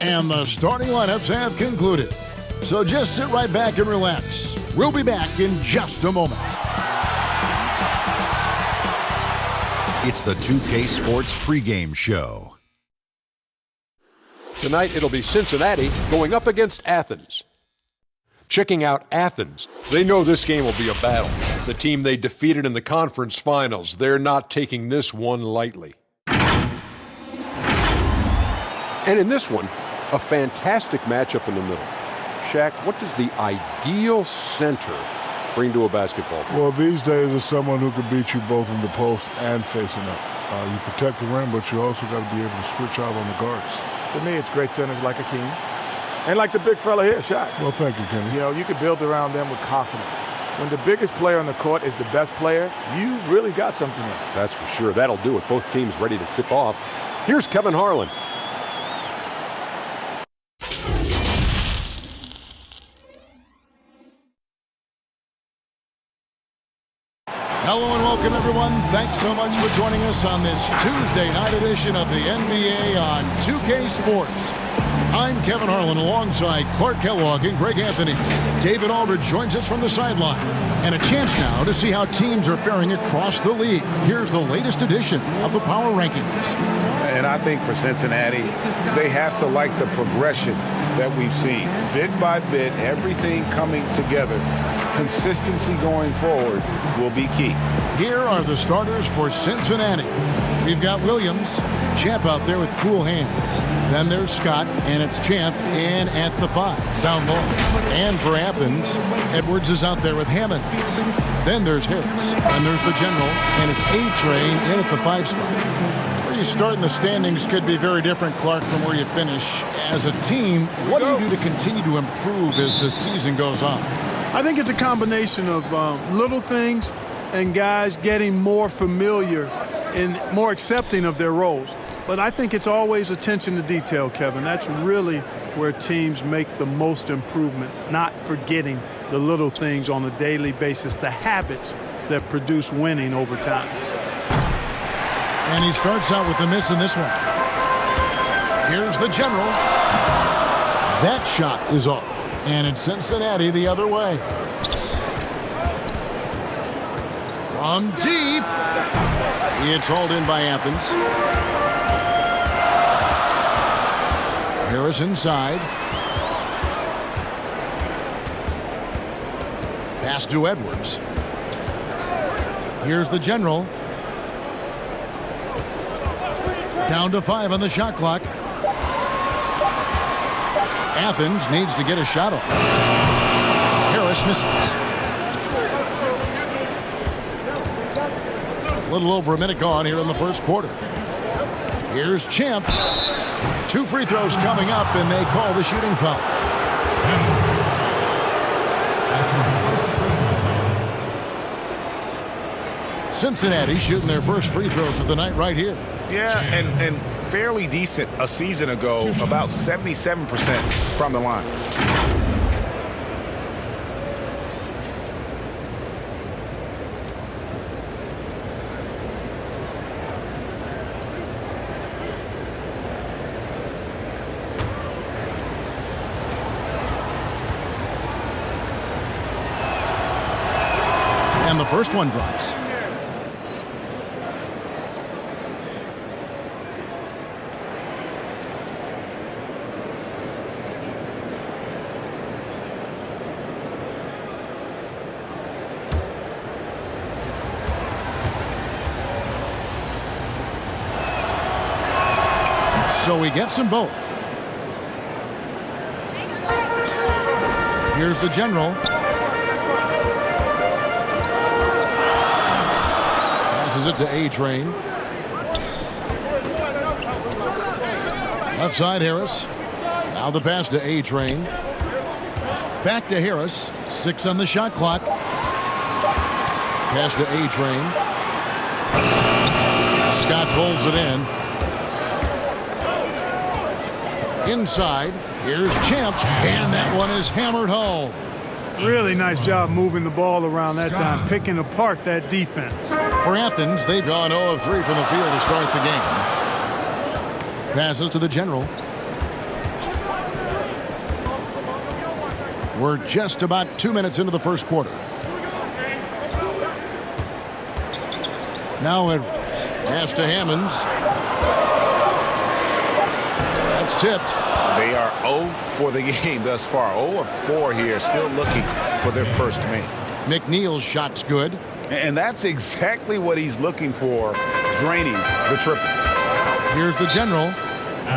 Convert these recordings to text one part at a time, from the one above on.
And the starting lineups have concluded. So just sit right back and relax. We'll be back in just a moment. It's the 2K Sports pregame show. Tonight it'll be Cincinnati going up against Athens. Checking out Athens, they know this game will be a battle. The team they defeated in the conference finals, they're not taking this one lightly. And in this one, a fantastic matchup in the middle. Shaq, what does the ideal center bring to a basketball team? Well, these days it's someone who can beat you both in the post and facing up. You protect the rim, but you also got to be able to switch out on the guards. To me, it's great centers like Akeem. And like the big fella here, Shaq. Well, thank you, Kenny. You know, you can build around them with confidence. When the biggest player on the court is the best player, you really got something there. That's for sure. That'll do it. Both teams ready to tip off. Here's Kevin Harlan. Hello and welcome, everyone. Thanks so much for joining us on this Tuesday night edition of the NBA on 2K Sports. I'm Kevin Harlan alongside Clark Kellogg and Greg Anthony. David Aldridge joins us from the sideline. And a chance now to see how teams are faring across the league. Here's the latest edition of the Power Rankings. And I think for Cincinnati, they have to like the progression that we've seen. Bit by bit, everything coming together. Consistency going forward will be key. Here are the starters for Cincinnati. We've got Williams, Champ out there with cool hands. Then there's Scott, and it's Champ in at the 5, down low. And for Athens, Edwards is out there with Hammond. Then there's Harris, and there's the general, and it's A-Train in at the 5 spot. Where you start in the standings could be very different, Clark, from where you finish. As a team, what do you do to continue to improve as the season goes on? I think it's a combination of little things and guys getting more familiar and more accepting of their roles. But I think it's always attention to detail, Kevin. That's really where teams make the most improvement, not forgetting the little things on a daily basis, the habits that produce winning over time. And he starts out with a miss in this one. Here's the general. That shot is off. And it's Cincinnati the other way. From deep. It's hauled in by Athens. Harris inside. Pass to Edwards. Here's the general. Down to 5 on the shot clock. Athens needs to get a shot off. Harris misses. A little over a minute gone here in the first quarter. Here's Champ. 2 free throws coming up, and they call the shooting foul. Cincinnati shooting their first free throws of the night right here. Yeah, and fairly decent a season ago, about 77% from the line. And the first one drops. So he gets them both. Here's the general. Passes it to A-Train. Left side, Harris. Now the pass to A-Train. Back to Harris. 6 on the shot clock. Pass to A-Train. Scott pulls it in. Inside, here's Champ, and that one is hammered home. Really nice job moving the ball around that time, picking apart that defense. For Athens, they've gone 0 of 3 from the field to start the game. Passes to the general. We're just about 2 minutes into the first quarter. Now Edwards. Pass to Hammonds. That's tipped. They are 0 for the game thus far. 0 of 4 here, still looking for their first make. McNeil's shot's good. And that's exactly what he's looking for, draining the triple. Here's the general.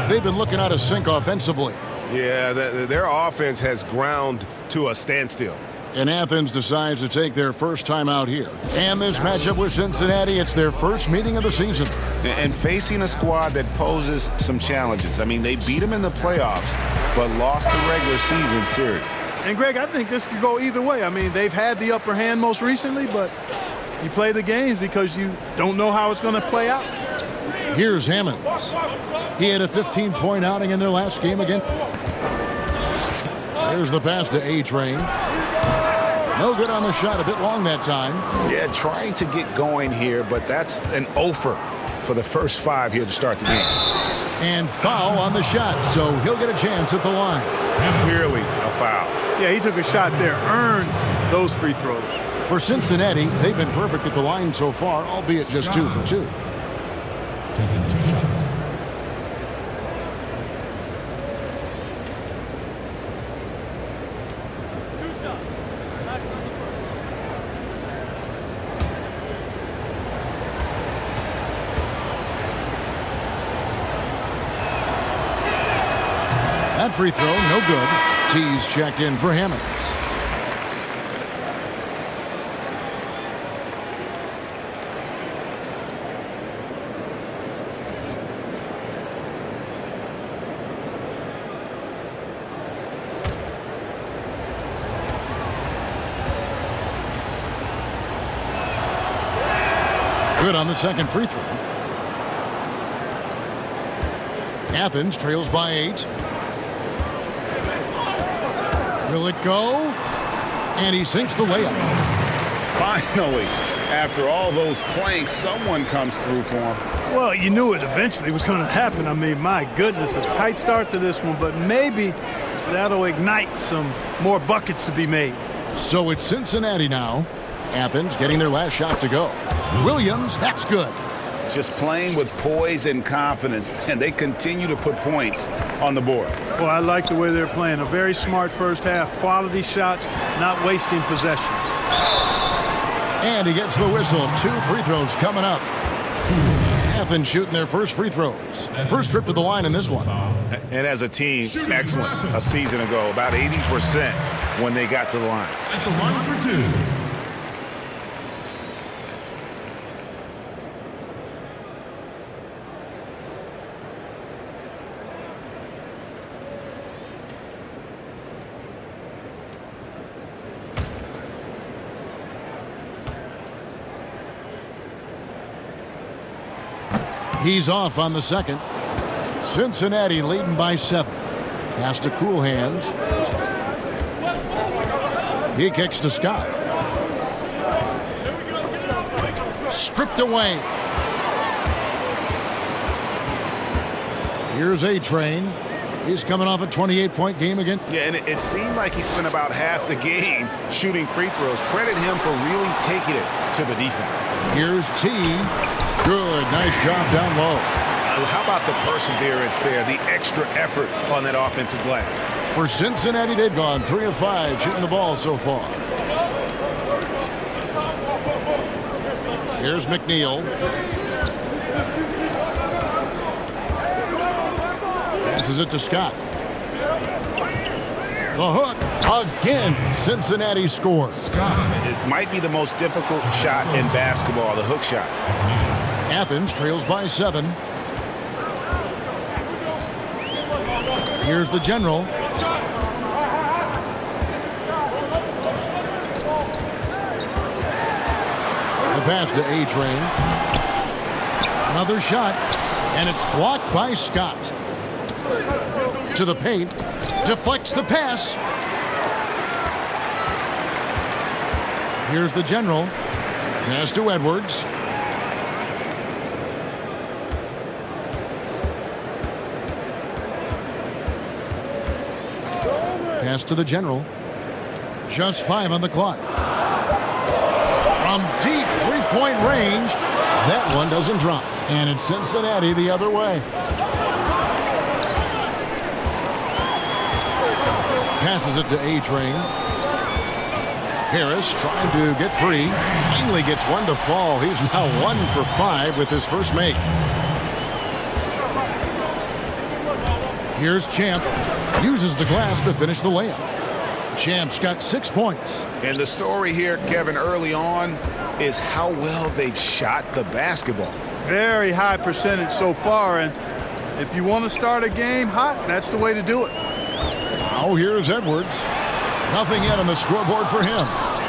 They've been looking out of sync offensively. Yeah, their offense has ground to a standstill. And Athens decides to take their first time out here. And this matchup with Cincinnati, it's their first meeting of the season. And facing a squad that poses some challenges. I mean, they beat them in the playoffs, but lost the regular season series. And, Greg, I think this could go either way. I mean, they've had the upper hand most recently, but you play the games because you don't know how it's going to play out. Here's Hammonds. He had a 15-point outing in their last game again. There's the pass to A-Train. No good on the shot, a bit long that time. Yeah, trying to get going here, but that's an offer for the first 5 here to start the game. And foul on the shot, so he'll get a chance at the line. Clearly a foul. Yeah, he took a shot there, earned those free throws. For Cincinnati, they've been perfect at the line so far, albeit just 2 for 2. Taking 2 shots. That free throw, no good. T's checked in for Hammonds. Good on the second free throw. Athens trails by 8. Will it go? And he sinks the layup. Finally, after all those planks, someone comes through for him. Well, you knew it eventually was going to happen. I mean, my goodness, a tight start to this one, but maybe that'll ignite some more buckets to be made. So it's Cincinnati now. Athens getting their last shot to go. Williams, that's good. Just playing with poise and confidence, and they continue to put points on the board. Well, I like the way they're playing. A very smart first half. Quality shots, not wasting possessions. And he gets the whistle. 2 free throws coming up. Athens shooting their first free throws. First trip to the line in this one. And as a team, excellent. A season ago, about 80% when they got to the line. At the line for 2. He's off on the second. Cincinnati leading by 7. Pass to Cool Hands. He kicks to Scott. Stripped away. Here's A-Train. He's coming off a 28-point game again. Yeah, and it seemed like he spent about half the game shooting free throws. Credit him for really taking it to the defense. Here's T. Good, nice job down low. How about the perseverance there, the extra effort on that offensive glass? For Cincinnati, they've gone 3 of 5 shooting the ball so far. Here's McNeil. Passes it to Scott. The hook. Again, Cincinnati scores. It might be the most difficult shot in basketball, the hook shot. Athens trails by 7. Here's the general. The pass to A-Train. Another shot, and it's blocked by Scott. To the paint, deflects the pass. Here's the general. Pass to Edwards. Pass to the general. Just 5 on the clock. From deep three-point range, that one doesn't drop. And it's Cincinnati the other way. Passes it to A-Train. Harris trying to get free. Finally gets one to fall. He's now 1 for 5 with his first make. Here's Champ. Uses the glass to finish the layup. Champ's got 6 points. And the story here, Kevin, early on is how well they've shot the basketball. Very high percentage so far, and if you want to start a game hot, that's the way to do it. Now here's Edwards. Nothing yet on the scoreboard for him.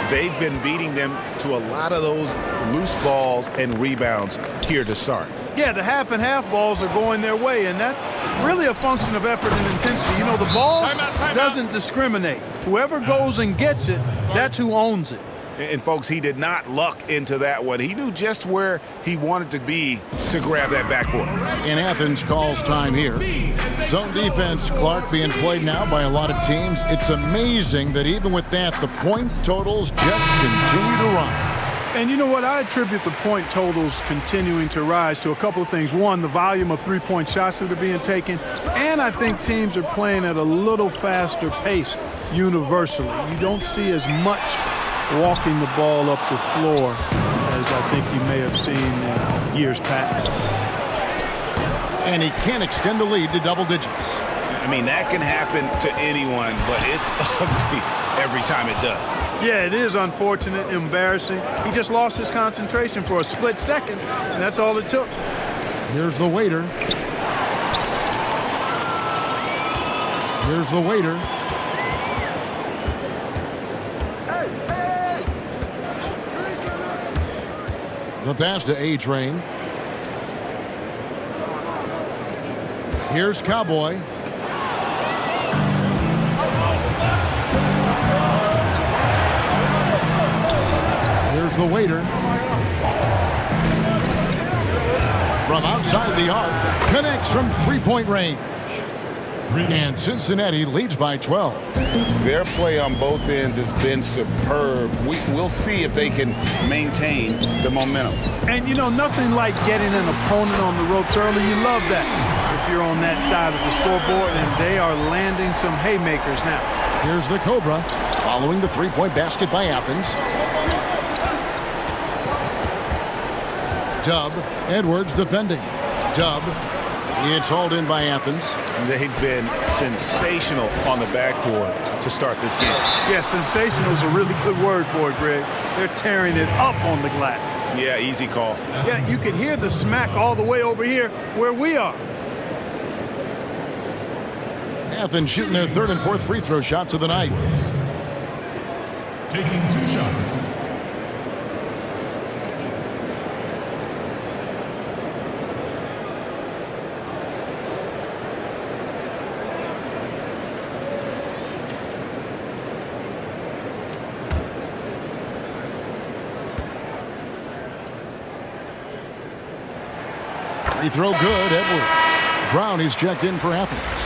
They've been beating them to a lot of those loose balls and rebounds here to start. Yeah, the half and half balls are going their way, and that's really a function of effort and intensity. You know, the ball doesn't discriminate. Whoever goes and gets it, that's who owns it. And folks, he did not luck into that one. He knew just where he wanted to be to grab that backboard. And Athens calls time here. Zone defense, Clark, being played now by a lot of teams. It's amazing that even with that, the point totals just continue to rise. And you know what? I attribute the point totals continuing to rise to a couple of things. One, the volume of three-point shots that are being taken. And I think teams are playing at a little faster pace universally. You don't see as much walking the ball up the floor as I think you may have seen in years past. And he can extend the lead to double digits. I mean, that can happen to anyone, but it's ugly every time it does. Yeah, it is unfortunate, embarrassing. He just lost his concentration for a split second, and that's all it took. Here's the waiter. Here's the waiter. The pass to A-Train. Here's Cowboy. Here's the waiter. From outside the arc, connects from three-point range. And Cincinnati leads by 12. Their play on both ends has been superb. We'll see if they can maintain the momentum. And, you know, nothing like getting an opponent on the ropes early. You love that if you're on that side of the scoreboard, and they are landing some haymakers now. Here's the Cobra, following the three-point basket by Athens. Dub, Edwards defending. Dub, it's hauled in by Athens. They've been sensational on the backboard to start this game. Yeah, sensational is a really good word for it, Greg. They're tearing it up on the glass. Yeah, easy call. Yeah, you can hear the smack all the way over here where we are. Athens shooting their third and fourth free throw shots of the night. Taking 2 shots. Free throw good, Edwards. Brown is checked in for Athens.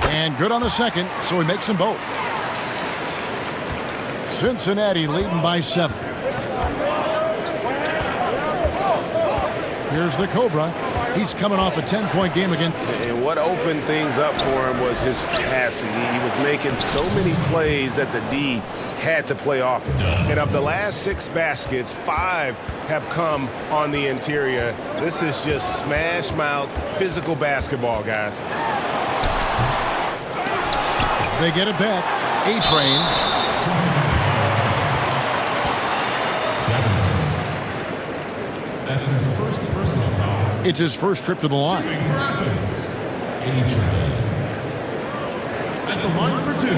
And good on the second, so he makes them both. Cincinnati leading by 7. Here's the Cobra. He's coming off a 10-point game again. And what opened things up for him was his passing. He was making so many plays that the D had to play off him. And of the last 6 baskets, 5 have come on the interior. This is just smash mouth physical basketball, guys. They get it back. A-Train. That's his first personal foul. It's his first trip to the line. A-Train. At the line for 2.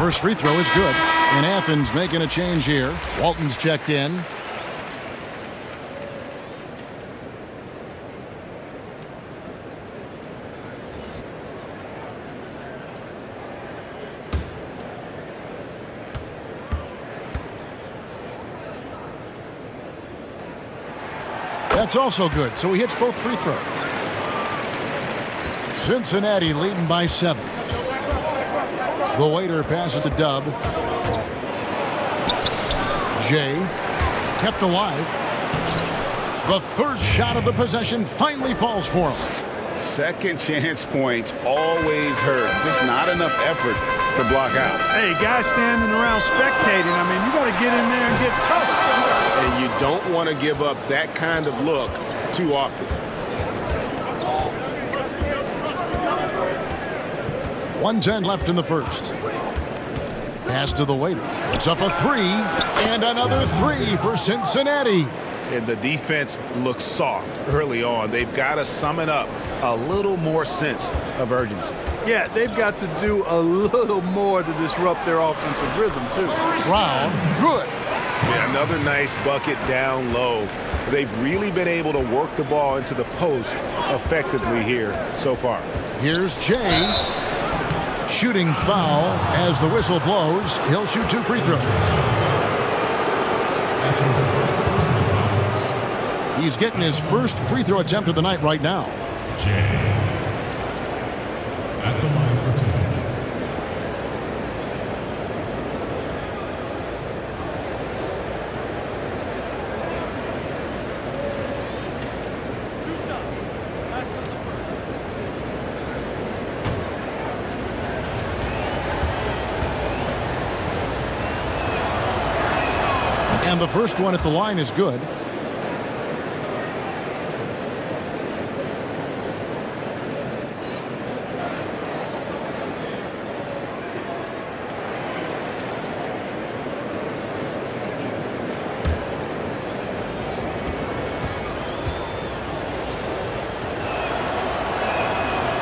first free throw is good. And Athens making a change here. Walton's checked in. That's also good, so he hits both free throws. Cincinnati leading by 7. The waiter passes to Dub. Jay kept alive. The third shot of the possession finally falls for him. Second chance points always hurt. Just not enough effort to block out. Hey, guys standing around spectating. I mean, you got to get in there and get tough. And you don't want to give up that kind of look too often. 1:10 left in the first. Pass to the waiter. It's up a 3, and another 3 for Cincinnati. And the defense looks soft early on. They've got to summon up a little more sense of urgency. Yeah, they've got to do a little more to disrupt their offensive rhythm, too. Brown, good. Yeah, another nice bucket down low. They've really been able to work the ball into the post effectively here so far. Here's Jay. Shooting foul as the whistle blows. He'll shoot 2 free throws. He's getting his first free throw attempt of the night right now. Jay at the line for 2. And the first one at the line is good.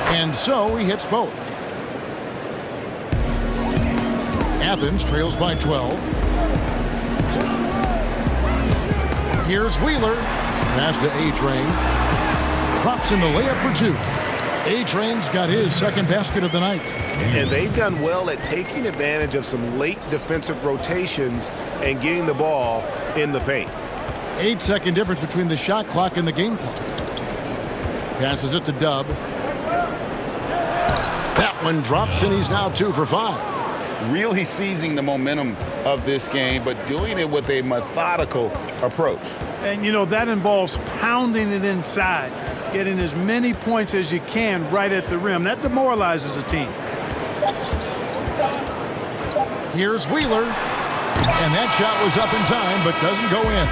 And so he hits both. Athens trails by 12. Here's Wheeler. Pass to A-Train. Drops in the layup for 2. A-Train's got his second basket of the night. And they've done well at taking advantage of some late defensive rotations and getting the ball in the paint. 8-second difference between the shot clock and the game clock. Passes it to Dub. That one drops, and he's now 2 for 5. Really seizing the momentum of this game, but doing it with a methodical approach. And, you know, that involves pounding it inside, getting as many points as you can right at the rim. That demoralizes a team. Here's Wheeler. And that shot was up in time, but doesn't go in.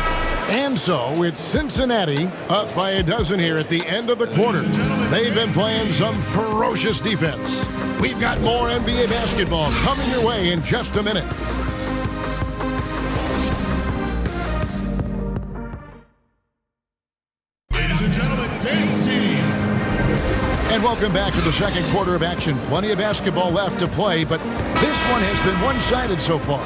And so it's Cincinnati up by a dozen here at the end of the quarter. They've been playing some ferocious defense. We've got more NBA basketball coming your way in just a minute. Ladies and gentlemen, Dave's team. And welcome back to the second quarter of action. Plenty of basketball left to play, but this one has been one-sided so far.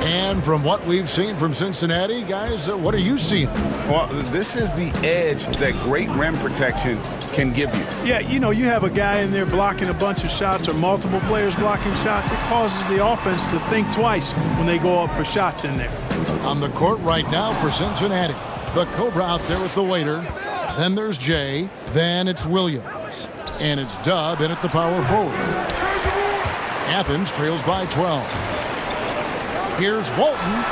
And from what we've seen from Cincinnati, guys, what are you seeing? Well, this is the edge that great rim protection can give you. Yeah, you know, you have a guy in there blocking a bunch of shots or multiple players blocking shots. It causes the offense to think twice when they go up for shots in there. On the court right now for Cincinnati. The Cobra out there with the waiter. Then there's Jay. Then it's Williams. And it's Dub in at the power forward. Athens trails by 12. Here's Walton.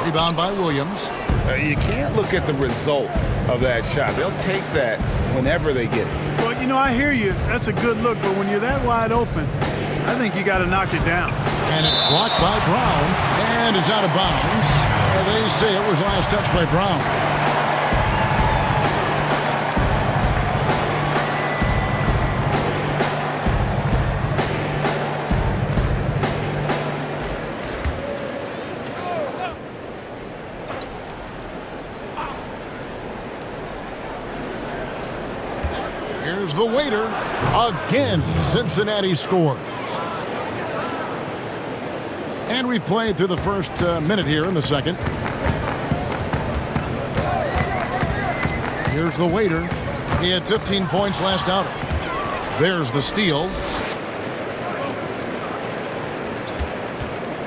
Rebound by Williams. You can't look at the result of that shot. They'll take that whenever they get it. Well, you know, I hear you. That's a good look, but when you're that wide open, I think you got to knock it down. And it's blocked by Brown, and it's out of bounds. They say it was last touched by Brown. Here's the waiter. Again, Cincinnati scores. And we've played through the first minute here in the second. Here's the waiter. He had 15 points last outing. There's the steal.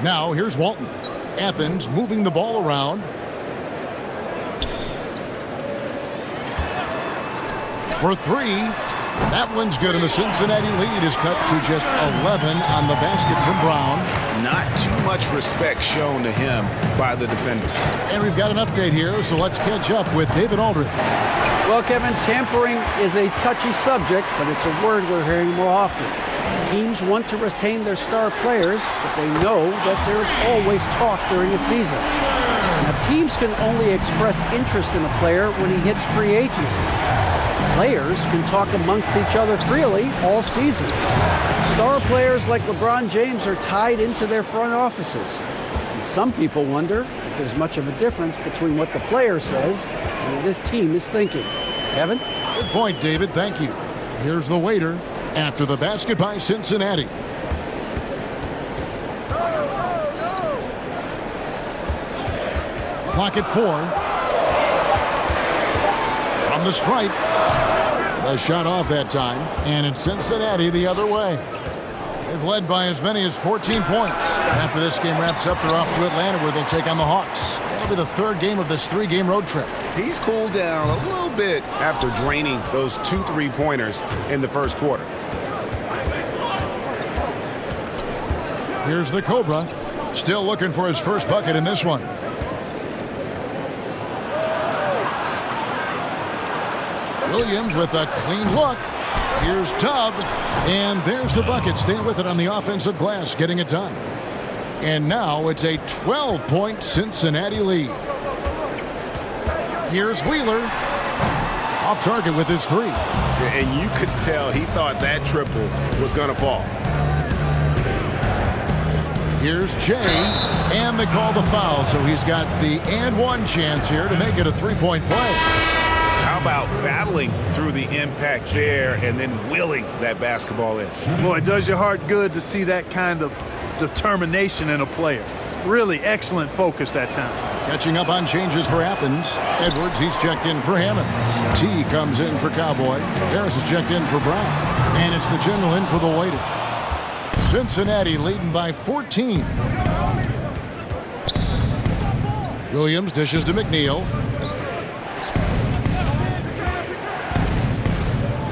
Now here's Walton. Athens moving the ball around. For three. That one's good, and the Cincinnati lead is cut to just 11 on the basket from Brown. Not too much respect shown to him by the defenders. And we've got an update here, so let's catch up with David Aldridge. Well, Kevin, tampering is a touchy subject, but it's a word we're hearing more often. Teams want to retain their star players, but they know that there's always talk during a season. Now, teams can only express interest in a player when he hits free agency. Players can talk amongst each other freely all season. Star players like LeBron James are tied into their front offices. And some people wonder if there's much of a difference between what the player says and what his team is thinking. Kevin? Good point, David. Thank you. Here's the waiter after the basket by Cincinnati. Clock at 4. From the stripe. A shot off that time, and it's Cincinnati the other way. They've led by as many as 14 points. After this game wraps up, they're off to Atlanta, where they'll take on the Hawks. That'll be the third game of this 3-game road trip. He's cooled down a little bit after draining those 2 3-pointers in the first quarter. Here's the Cobra, still looking for his first bucket in this one. Williams with a clean look. Here's Tubb, and there's the bucket. Stay with it on the offensive glass, getting it done. And now it's a 12-point Cincinnati lead. Here's Wheeler, off target with his 3. And you could tell he thought that triple was going to fall. Here's Jay, and they call the foul, so he's got the and one chance here to make it a 3-point play. How about battling through the impact there and then willing that basketball in? Boy, it does your heart good to see that kind of determination in a player. Really excellent focus that time. Catching up on changes for Athens. Edwards, he's checked in for Hammond. T comes in for Cowboy. Harris is checked in for Brown. And it's the general in for the waiter. Cincinnati leading by 14. Williams dishes to McNeil.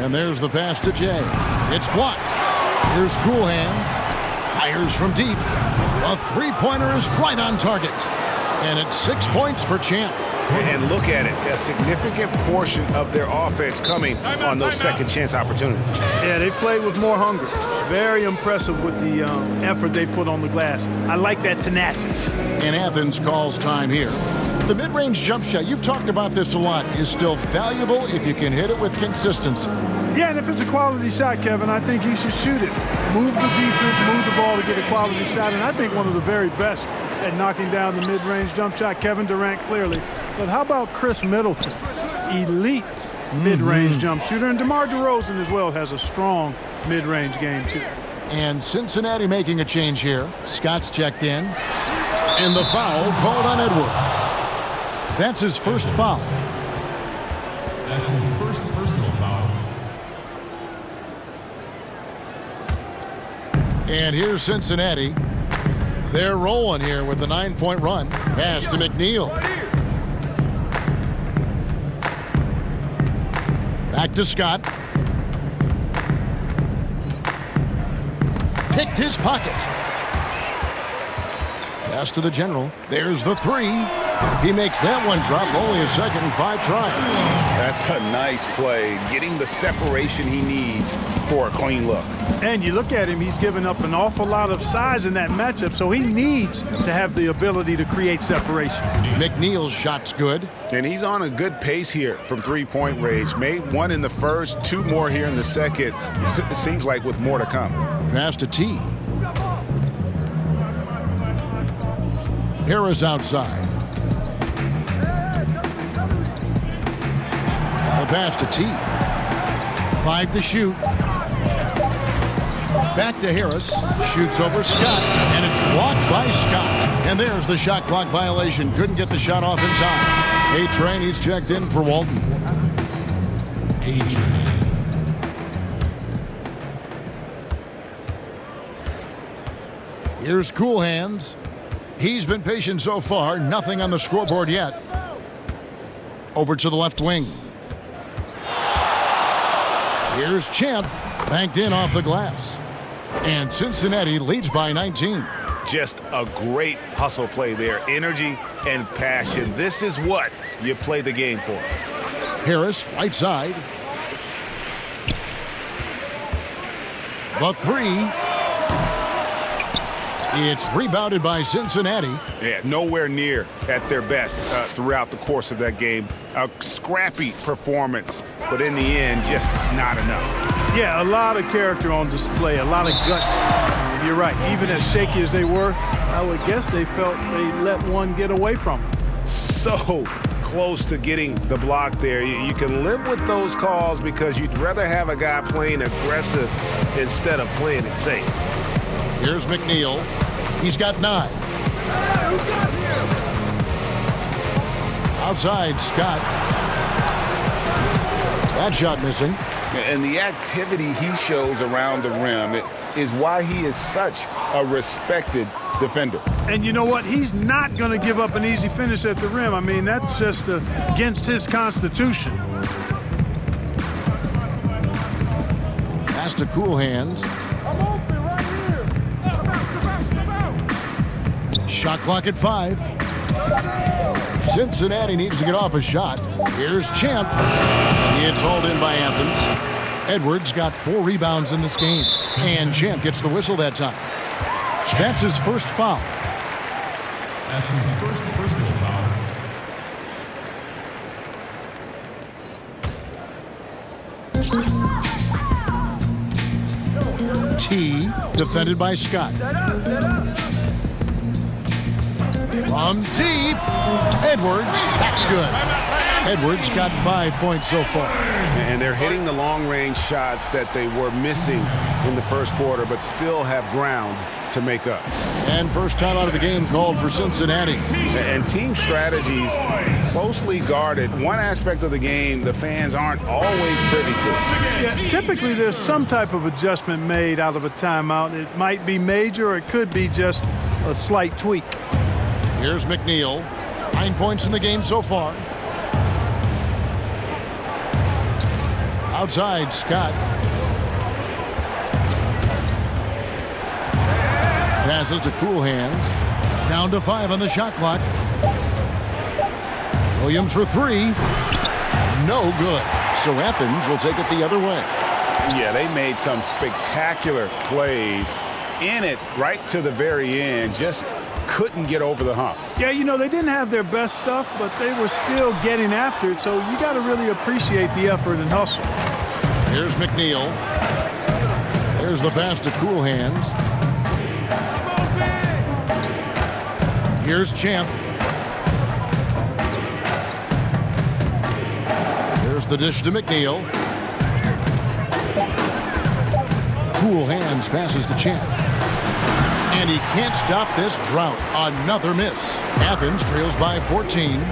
And there's the pass to Jay. It's blocked. Here's Cool Hands. Fires from deep. A 3-pointer is right on target. And it's 6 points for Champ. And look at it. A significant portion of their offense coming on those second chance opportunities. Yeah, they played with more hunger. Very impressive with the effort they put on the glass. I like that tenacity. And Athens calls time here. The mid-range jump shot, you've talked about this a lot, is still valuable if you can hit it with consistency. Yeah, and if it's a quality shot, Kevin, I think you should shoot it. Move the defense, move the ball to get a quality shot, and I think one of the very best at knocking down the mid-range jump shot, Kevin Durant clearly. But how about Chris Middleton? Elite mid-range jump shooter, and DeMar DeRozan as well has a strong mid-range game too. And Cincinnati making a change here. Scott's checked in, and the foul called on Edwards. That's his first foul. That's his first personal foul. And here's Cincinnati. They're rolling here with a 9-point run. Pass to McNeil. Back to Scott. Picked his pocket. Pass to the general. There's the 3. He makes that one drop. Only a second and 5 tries. That's a nice play. Getting the separation he needs for a clean look. And you look at him, he's given up an awful lot of size in that matchup, so he needs to have the ability to create separation. McNeil's shot's good. And he's on a good pace here from 3-point range. Made 1 in the first, 2 more here in the second. It seems like with more to come. Pass to T. Harris outside. The pass to T. 5 to shoot. Back to Harris. Shoots over Scott, and it's blocked by Scott. And there's the shot clock violation. Couldn't get the shot off in time. A-Train, he's checked in for Walton. A-Train. Here's Cool Hands. He's been patient so far. Nothing on the scoreboard yet. Over to the left wing. Here's Champ. Banked in off the glass. And Cincinnati leads by 19. Just a great hustle play there. Energy and passion. This is what you play the game for. Harris, right side. The three. It's rebounded by Cincinnati. Yeah, nowhere near at their best throughout the course of that game. A scrappy performance, but in the end, just not enough. Yeah, a lot of character on display, a lot of guts. You're right. Even as shaky as they were, I would guess they felt they let one get away from them. So close to getting the block there. You can live with those calls because you'd rather have a guy playing aggressive instead of playing it safe. Here's McNeil. He's got 9. Outside, Scott. That shot missing. And the activity he shows around the rim is why he is such a respected defender. And you know what? He's not going to give up an easy finish at the rim. I mean, that's just against his constitution. Pass to Cool Hands. Shot clock at 5. Cincinnati needs to get off a shot. Here's Champ. It's hauled in by Athens. Edwards got 4 rebounds in this game. And Champ gets the whistle that time. That's his first foul. That's his first personal foul. T, defended by Scott. From deep, Edwards, that's good. Edwards got 5 points so far. And they're hitting the long-range shots that they were missing in the first quarter, but still have ground to make up. And first time out of the game called for Cincinnati. And team strategies closely guarded. One aspect of the game the fans aren't always privy to. Yeah, typically there's some type of adjustment made out of a timeout. It might be major or it could be just a slight tweak. Here's McNeil. 9 points in the game so far. Outside, Scott. Passes to Cool Hands. Down to 5 on the shot clock. Williams for 3. No good. So Athens will take it the other way. Yeah, they made some spectacular plays in it right to the very end. Just couldn't get over the hump. Yeah, you know, they didn't have their best stuff, but they were still getting after it, so you got to really appreciate the effort and hustle. Here's McNeil. There's the pass to Cool Hands. Here's Champ. Here's the dish to McNeil. Cool Hands passes to Champ. And he can't stop this drought. Another miss. Athens trails by 14.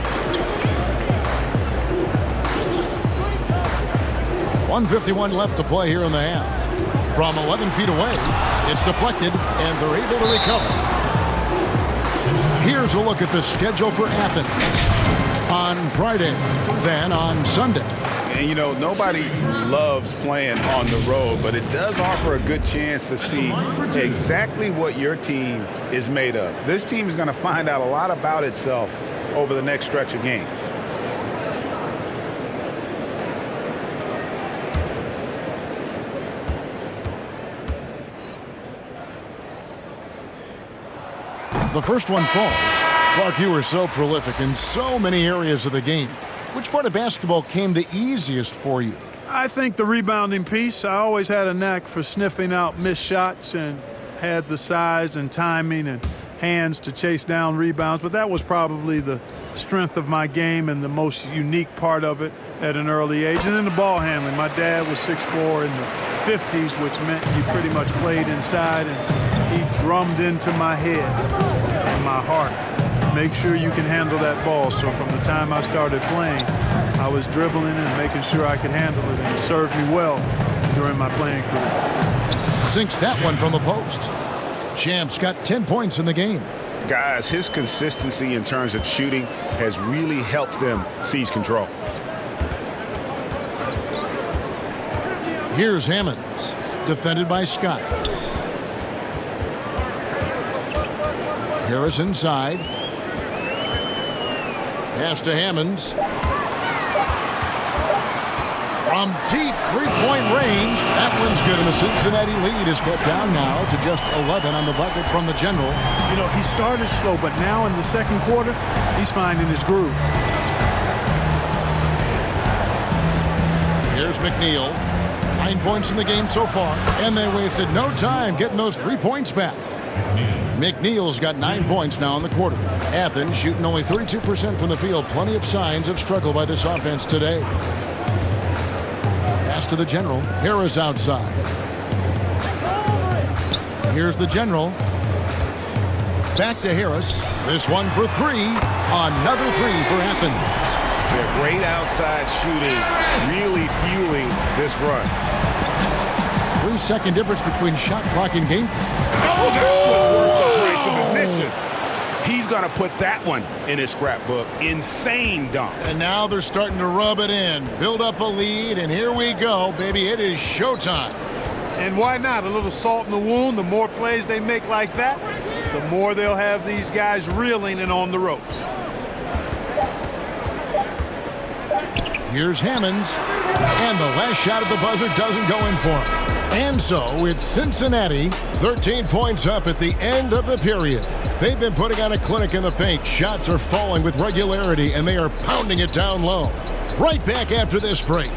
1:51 left to play here in the half. From 11 feet away, it's deflected, and they're able to recover. Here's a look at the schedule for Athens on Friday, then on Sunday. And, you know, nobody loves playing on the road, but it does offer a good chance to see exactly what your team is made of. This team is going to find out a lot about itself over the next stretch of games. The first one falls. Clark, you were so prolific in so many areas of the game. Which part of basketball came the easiest for you? I think the rebounding piece. I always had a knack for sniffing out missed shots and had the size and timing and hands to chase down rebounds, but that was probably the strength of my game and the most unique part of it at an early age. And then the ball handling. My dad was 6'4" in the 50s, which meant he pretty much played inside, and he drummed into my head and my heart. Make sure you can handle that ball. So from the time I started playing, I was dribbling and making sure I could handle it, and it served me well during my playing career. Sinks that one from the post. Champ's got 10 points in the game. Guys, his consistency in terms of shooting has really helped them seize control. Here's Hammonds, defended by Scott. Harris inside. Pass to Hammonds. From deep three-point range, that one's good, and the Cincinnati lead is cut down now to just 11 on the bucket from the general. You know, he started slow, but now in the second quarter, he's finding his groove. Here's McNeil. 9 points in the game so far, and they wasted no time getting those 3 points back. McNeil's got 9 points now in the quarter. Athens shooting only 32% from the field. Plenty of signs of struggle by this offense today. Pass to the general. Harris outside. Here's the general. Back to Harris. This one for 3. Another 3 for Athens. Yeah, great outside shooting, really fueling this run. 3-second difference between shot clock and game clock. Oh, that's what's worth the price of admission. He's going to put that one in his scrapbook. Insane dunk. And now they're starting to rub it in, build up a lead, and here we go, baby. It is showtime. And why not? A little salt in the wound. The more plays they make like that, the more they'll have these guys reeling and on the ropes. Here's Hammonds, and the last shot at the buzzer doesn't go in for him. And so it's Cincinnati, 13 points up at the end of the period. They've been putting on a clinic in the paint. Shots are falling with regularity, and they are pounding it down low. Right back after this break.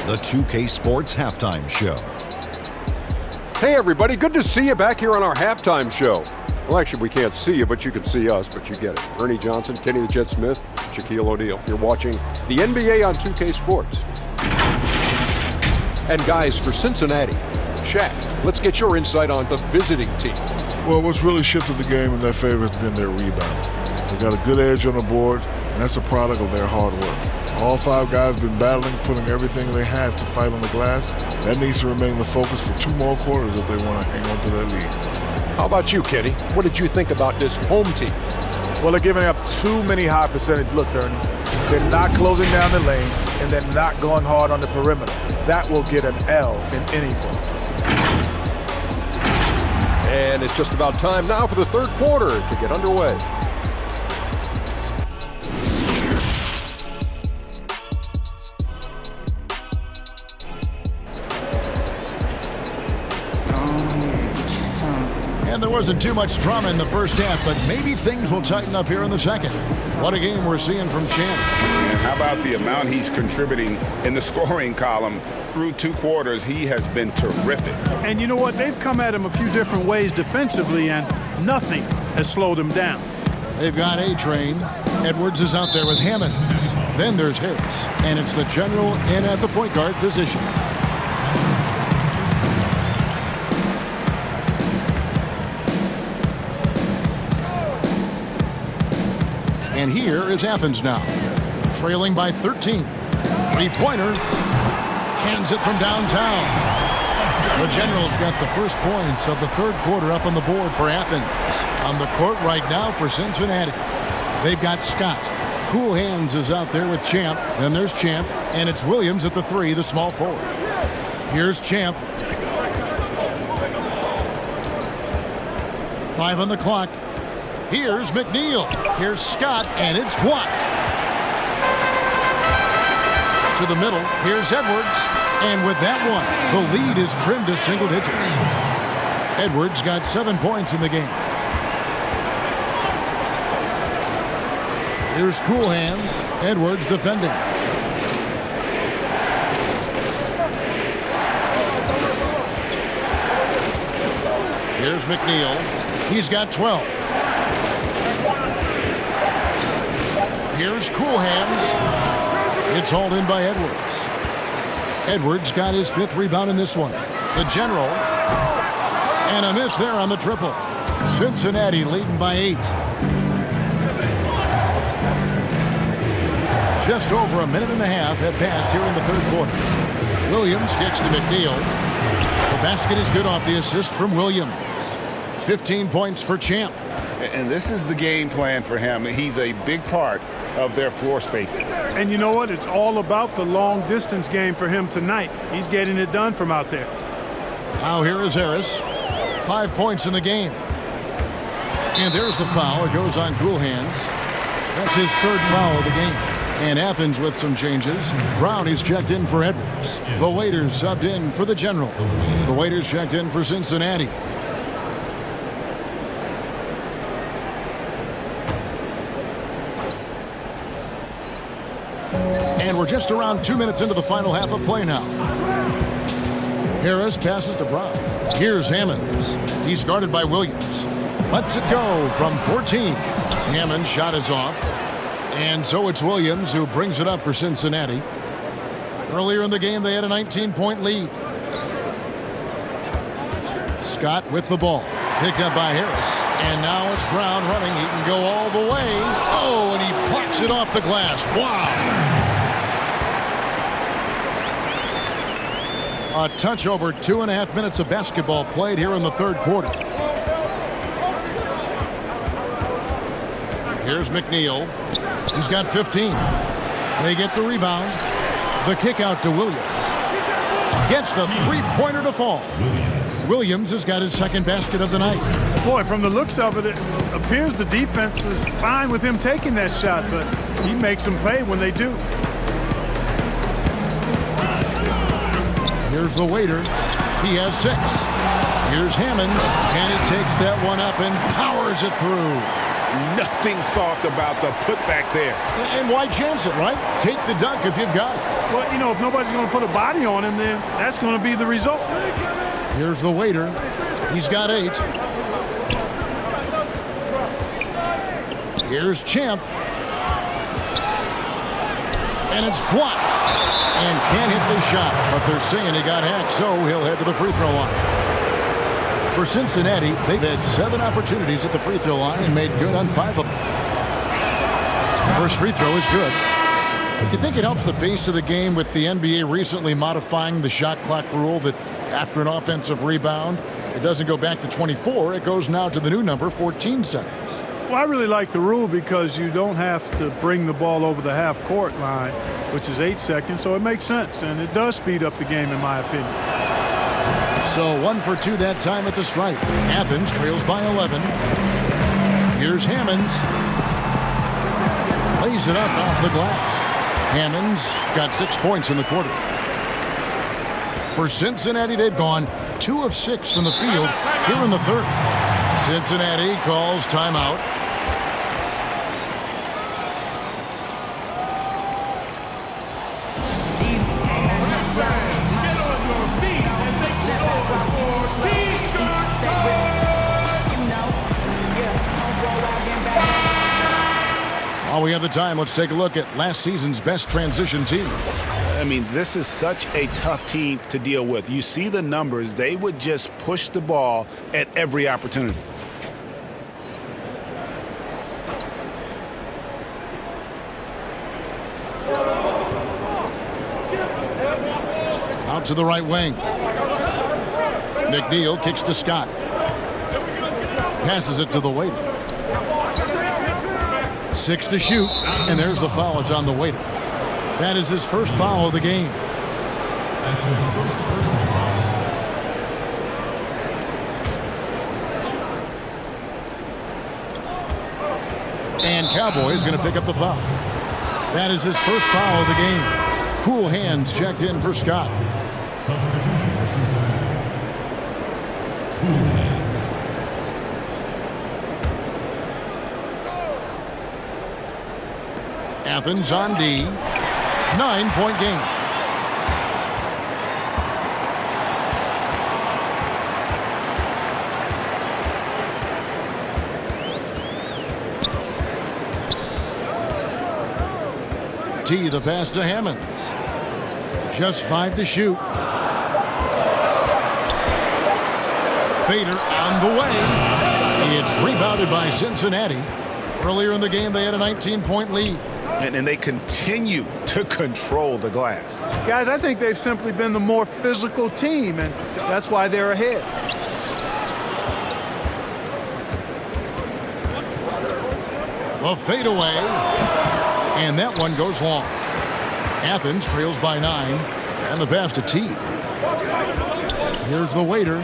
The 2K Sports Halftime Show. Hey, everybody. Good to see you back here on our halftime show. Well, actually, we can't see you, but you can see us, but you get it. Ernie Johnson, Kenny the Jet Smith, Shaquille O'Neal. You're watching the NBA on 2K Sports. And guys, for Cincinnati, Shaq, let's get your insight on the visiting team. Well, what's really shifted the game in their favor has been their rebounding. They got a good edge on the boards, and that's a product of their hard work. All 5 guys have been battling, putting everything they have to fight on the glass. That needs to remain the focus for 2 more quarters if they want to hang on to their lead. How about you, Kenny? What did you think about this home team? Well, they're giving up too many high percentage looks, Ernie. They're not closing down the lane, and they're not going hard on the perimeter. That will get an L in any ball. And it's just about time now for the third quarter to get underway. And there wasn't too much drama in the first half, but maybe things will tighten up here in the second. What a game we're seeing from Champ. And how about the amount he's contributing in the scoring column through 2 quarters? He has been terrific. And you know what? They've come at him a few different ways defensively, and nothing has slowed him down. They've got A-Train. Edwards is out there with Hammonds. Then there's Harris, and it's the general in at the point guard position. And here is Athens now, trailing by 13. Three-pointer, cans it from downtown. The Generals got the first points of the third quarter up on the board for Athens. On the court right now for Cincinnati. They've got Scott. Cool Hands is out there with Champ. Then there's Champ, and it's Williams at the 3, the small forward. Here's Champ. 5 on the clock. Here's McNeil. Here's Scott, and it's blocked. To the middle, here's Edwards. And with that one, the lead is trimmed to single digits. Edwards got 7 points in the game. Here's Cool Hands. Edwards defending. Here's McNeil. He's got 12. Here's Cool Hands. It's hauled in by Edwards. Edwards got his 5th rebound in this one. The General. And a miss there on the triple. Cincinnati leading by 8. Just over a minute and a half have passed here in the 3rd quarter. Williams gets to McNeil. The basket is good off the assist from Williams. 15 points for Champ. And this is the game plan for him. He's a big part of their floor spacing. And you know what? It's all about the long distance game for him tonight. He's getting it done from out there. Now here is Harris. 5 points in the game. And there's the foul. It goes on Cool Hands. That's his 3rd foul of the game. And Athens with some changes. Brown is checked in for Edwards. The Waiters subbed in for the General. The Waiters checked in for Cincinnati. And we're just around 2 minutes into the final half of play now. Harris passes to Brown. Here's Hammonds. He's guarded by Williams. Lets it go from 14. Hammond's shot is off. And so it's Williams who brings it up for Cincinnati. Earlier in the game, they had a 19-point lead. Scott with the ball. Picked up by Harris. And now it's Brown running. He can go all the way. Oh, and he blocks it off the glass. Wow. A touch over 2.5 minutes of basketball played here in the 3rd quarter. Here's McNeil. He's got 15. They get the rebound. The kick out to Williams. Gets the 3-pointer to fall. Williams has got his 2nd basket of the night. Boy, from the looks of it, it appears the defense is fine with him taking that shot, but he makes them pay when they do. Here's the Waiter. He has 6. Here's Hammonds, and he takes that one up and powers it through. Nothing soft about the putback there. And why chance it, right? Take the dunk if you've got it. Well, you know, if nobody's going to put a body on him, then that's going to be the result. Here's the Waiter. He's got 8. Here's Champ. And it's blocked. And can't hit the shot, but they're saying he got hacked, so he'll head to the free throw line. For Cincinnati, they've had 7 opportunities at the free throw line and made good on 5 of them. First free throw is good. Do you think it helps the pace of the game with the NBA recently modifying the shot clock rule that after an offensive rebound, it doesn't go back to 24, it goes now to the new number, 14 seconds. Well, I really like the rule because you don't have to bring the ball over the half-court line, which is 8 seconds, so it makes sense, and it does speed up the game, in my opinion. So 1 for 2 that time at the stripe. Athens trails by 11. Here's Hammonds. Lays it up off the glass. Hammonds got 6 points in the quarter. For Cincinnati, they've gone 2 of 6 from the field here in the 3rd. Cincinnati calls timeout. While we have the time, let's take a look at last season's best transition team. I mean, this is such a tough team to deal with. You see the numbers. They would just push the ball at every opportunity. Out to the right wing. McNeil kicks to Scott. Passes it to the Waiter. 6 to shoot, and there's the foul. It's on the Waiter. That is his first foul of the game. That's his first personal foul. And Cowboys going to pick up the foul. That is his first foul of the game. Cool Hands checked in for Scott. Substitution for Cincinnati. Cool Hands. Athens on D. 9-point game. T, the pass to Hammonds. Just 5 to shoot. Fader on the way. It's rebounded by Cincinnati. Earlier in the game, they had a 19-point lead. And they continue to control the glass. Guys, I think they've simply been the more physical team, and that's why they're ahead. The fadeaway. And that one goes long. Athens trails by 9. And the pass to T. Here's the waiter.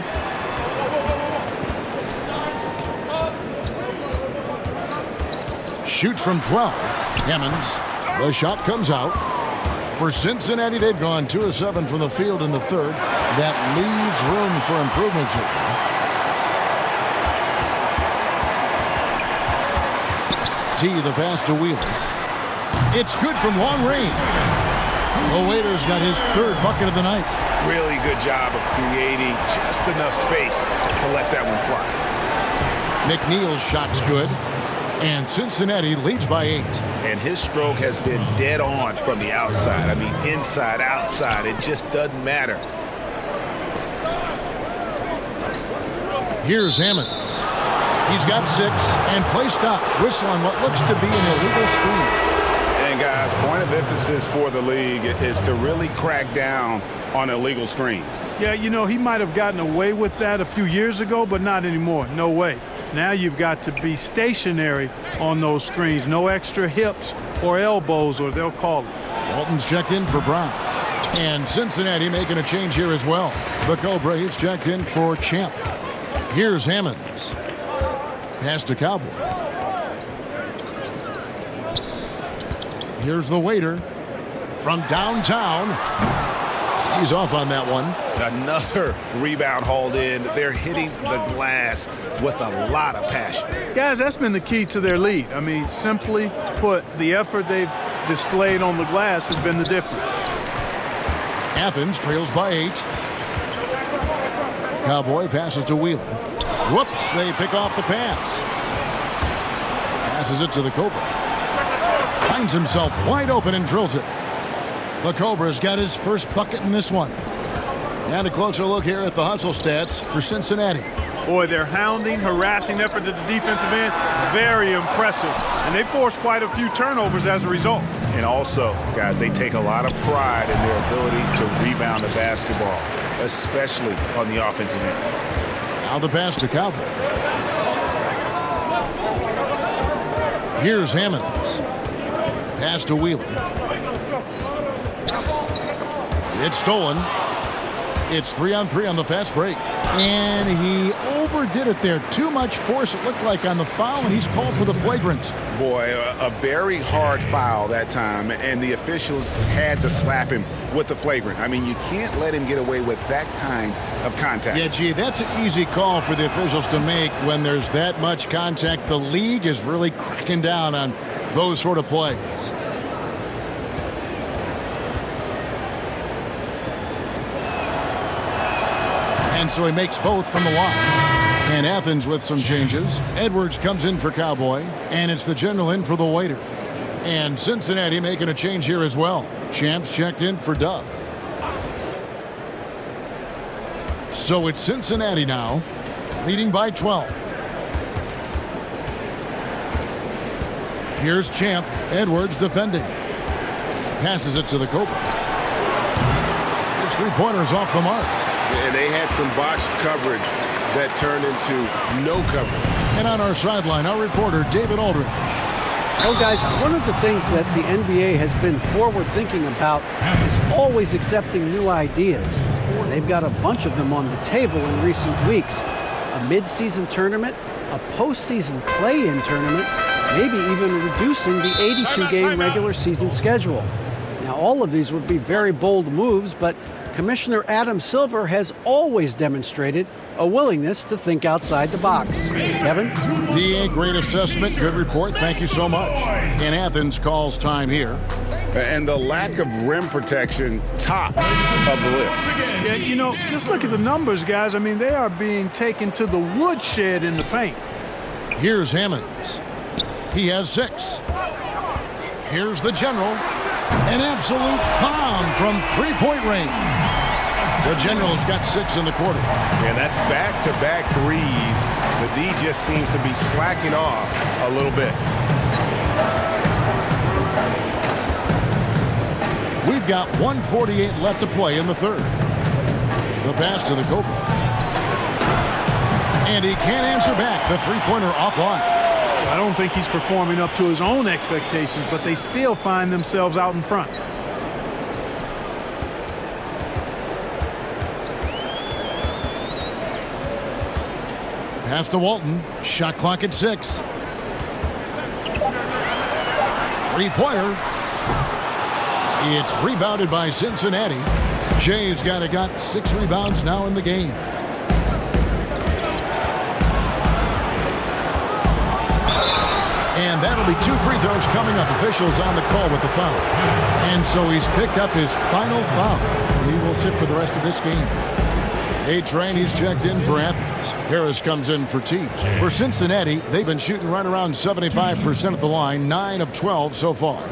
Shoots from 12. Hammonds. The shot comes out. For Cincinnati, they've gone 2 of 7 from the field in the third. That leaves room for improvements here. T, the pass to Wheeler. It's good from long range. The waiter's got his 3rd bucket of the night. Really good job of creating just enough space to let that one fly. McNeil's shot's good. And Cincinnati leads by 8. And his stroke has been dead on from the outside. I mean, inside, outside, it just doesn't matter. Here's Hammonds. He's got 6, and play stops. Whistle on what looks to be an illegal screen. And guys, point of emphasis for the league is to really crack down on illegal screens. Yeah, you know, he might have gotten away with that a few years ago, but not anymore. No way. Now you've got to be stationary on those screens. No extra hips or elbows, or they'll call it. Walton's checked in for Brown. And Cincinnati making a change here as well. The Cobra, he's checked in for Champ. Here's Hammonds. Pass to Cowboy. Here's the waiter from downtown. He's off on that one. Another rebound hauled in. They're hitting the glass with a lot of passion. Guys, that's been the key to their lead. I mean, simply put, the effort they've displayed on the glass has been the difference. Athens trails by 8. Cowboy passes to Wheeler. Whoops, they pick off the pass. Passes it to the Cobra. Finds himself wide open and drills it. The Cobra's got his first bucket in this one. And a closer look here at the hustle stats for Cincinnati. Boy, their hounding, harassing effort at the defensive end, very impressive. And they forced quite a few turnovers as a result. And also, guys, they take a lot of pride in their ability to rebound the basketball, especially on the offensive end. Now the pass to Cowboy. Here's Hammonds. Pass to Wheeler. It's stolen. It's 3-on-3 on the fast break. And he overdid it there. Too much force, it looked like, on the foul, and he's called for the flagrant. Boy, a very hard foul that time, and the officials had to slap him with the flagrant. I mean, you can't let him get away with that kind of contact. Yeah, gee, that's an easy call for the officials to make when there's that much contact. The league is really cracking down on those sort of plays. And so he makes both from the line. And Athens with some changes. Edwards comes in for Cowboy, and it's the general in for the waiter. And Cincinnati making a change here as well. Champs checked in for Dove. So it's Cincinnati now, leading by 12. Here's Champ. Edwards defending. Passes it to the Cobra. His three-pointer's off the mark. And they had some botched coverage that turned into no coverage. And on our sideline, our reporter, David Aldridge. Well, guys, one of the things that the NBA has been forward-thinking about is always accepting new ideas. They've got a bunch of them on the table in recent weeks. A mid-season tournament, a postseason play-in tournament, maybe even reducing the 82-game regular season schedule. Now, all of these would be very bold moves, but Commissioner Adam Silver has always demonstrated a willingness to think outside the box. Kevin? The great assessment, good report. Thank you so much. And Athens calls time here. And the lack of rim protection, top of the list. Yeah, you know, just look at the numbers, guys. I mean, they are being taken to the woodshed in the paint. Here's Hammonds. He has 6. Here's the general. An absolute bomb from three-point range. The General's got 6 in the quarter. And that's back-to-back threes. The D just seems to be slacking off a little bit. We've got 1:48 left to play in the third. The pass to the Cobra. And he can't answer back. The three-pointer offline. I don't think he's performing up to his own expectations, but they still find themselves out in front. Pass to Walton. Shot clock at 6. Three-pointer. It's rebounded by Cincinnati. Jay's got 6 rebounds now in the game. And that'll be 2 free throws coming up. Officials on the call with the foul. And so he's picked up his final foul. He will sit for the rest of this game. A-Train, he's checked in for Athens. Harris comes in for T. For Cincinnati, they've been shooting right around 75% at the line, 9 of 12 so far.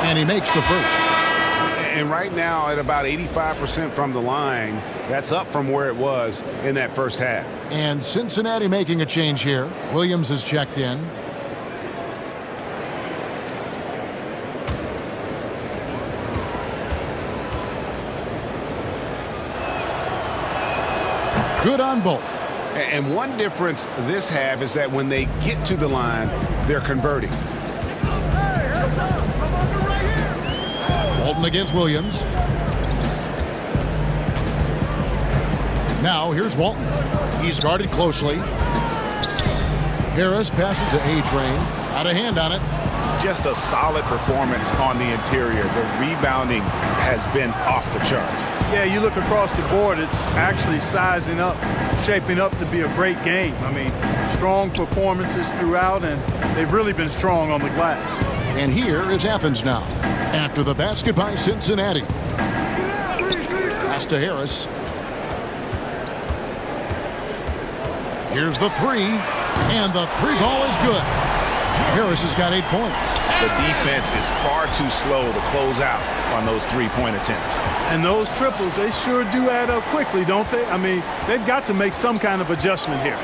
And he makes the first. And right now at about 85% from the line, that's up from where it was in that first half. And Cincinnati making a change here. Williams has checked in. Good on both. And one difference this half is that when they get to the line, they're converting. Walton against Williams. Now here's Walton. He's guarded closely. Harris passes to A-Train. Out of hand on it. Just a solid performance on the interior. The rebounding has been off the charts. Yeah, you look across the board, it's actually sizing up, shaping up to be a great game. I mean, strong performances throughout, and they've really been strong on the glass. And here is Athens now. After the basket by Cincinnati. Pass to Harris. Here's the three. And the three ball is good. Harris has got 8 points. The defense is far too slow to close out on those three-point attempts. And those triples, they sure do add up quickly, don't they? I mean, they've got to make some kind of adjustment here.